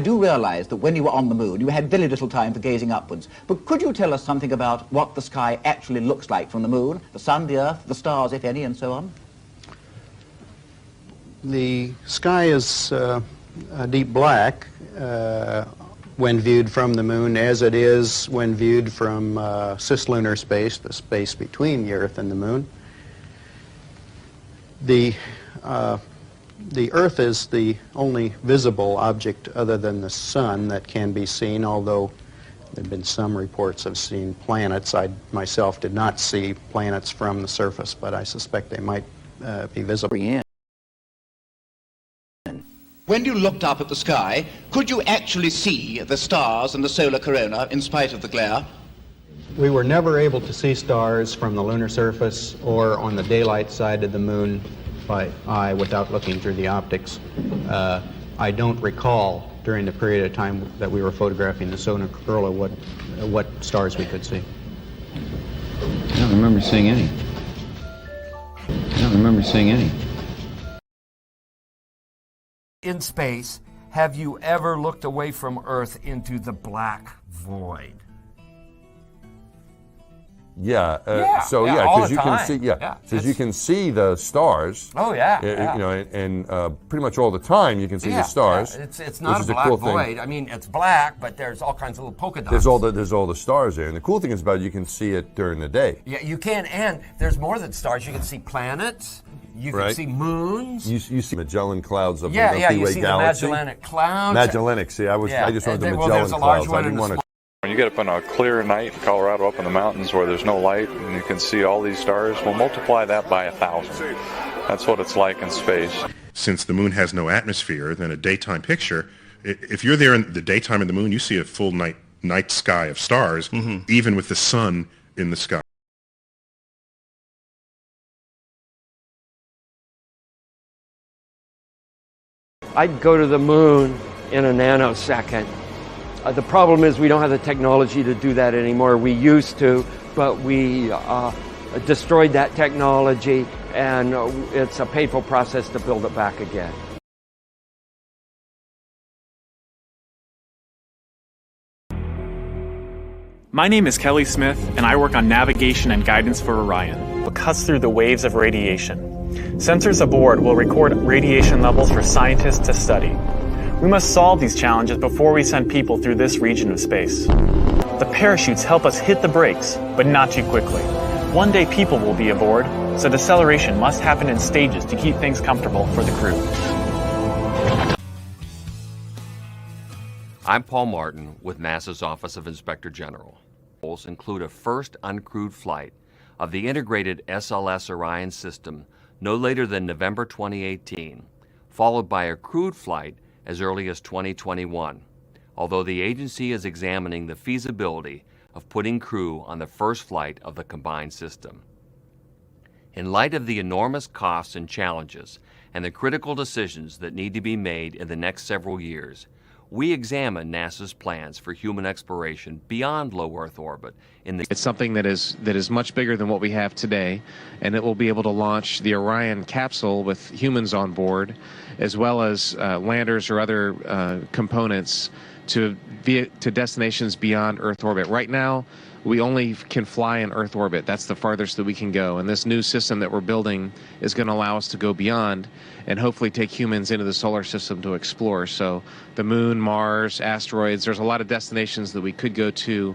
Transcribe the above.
I do realize that when you were on the moon, you had very little time for gazing upwards. But could you tell us something about what the sky actually looks like from the moon, the sun, the earth, the stars, if any, and so on? The sky is a deep black when viewed from the moon, as it is when viewed from cislunar space, the space between the Earth and the moon. The Earth is the only visible object other than the sun that can be seen, although there have been some reports of seeing planets. I myself did not see planets from the surface, but I suspect they might be visible. When you looked up at the sky, could you actually see the stars and the solar corona in spite of the glare? We were never able to see stars from the lunar surface or on the daylight side of the moon by eye without looking through the optics. I don't recall during the period of time that we were photographing the solar corona what stars we could see. I don't remember seeing any. In space, have you ever looked away from Earth into the black void? Yeah. All because the you time. can see. Yeah. Because you can see the stars. Oh yeah. You know, and pretty much all the time you can see the stars. Yeah. It's not a black cool void. thing. I mean, it's black, but there's all kinds of little polka dots. There's all the stars there, and the cool thing is about it, you can see it during the day. Yeah, you can, and there's more than stars. You can see planets. You can see moons. You see Magellan clouds of the you Milky Way see galaxy. the Magellanic Clouds. Magellanic. See, I just wanted the Magellan clouds. I didn't want to. When you get up on a clear night in Colorado, up in the mountains where there's no light and you can see all these stars, we'll multiply that by 1,000. That's what it's like in space. Since the moon has no atmosphere, then a daytime picture, if you're there in the daytime of the moon, you see a full night sky of stars, even with the sun in the sky. I'd go to the moon in a nanosecond. The problem is we don't have the technology to do that anymore. We used to, but we destroyed that technology, and it's a painful process to build it back again. My name is Kelly Smith, and I work on navigation and guidance for Orion. It cuts through the waves of radiation. Sensors aboard will record radiation levels for scientists to study. We must solve these challenges before we send people through this region of space. The parachutes help us hit the brakes, but not too quickly. One day people will be aboard, so deceleration must happen in stages to keep things comfortable for the crew. I'm Paul Martin with NASA's Office of Inspector General. Goals include a first uncrewed flight of the integrated SLS Orion system no later than November 2018, followed by a crewed flight as early as 2021, although the agency is examining the feasibility of putting crew on the first flight of the combined system. In light of the enormous costs and challenges and the critical decisions that need to be made in the next several years, we examine NASA's plans for human exploration beyond low Earth orbit. It's something that is much bigger than what we have today, and it will be able to launch the Orion capsule with humans on board, as well as landers or other components to destinations beyond Earth orbit. Right now, we only can fly in Earth orbit. That's the farthest that we can go. And this new system that we're building is going to allow us to go beyond and hopefully take humans into the solar system to explore. So the moon, Mars, asteroids, there's a lot of destinations that we could go to.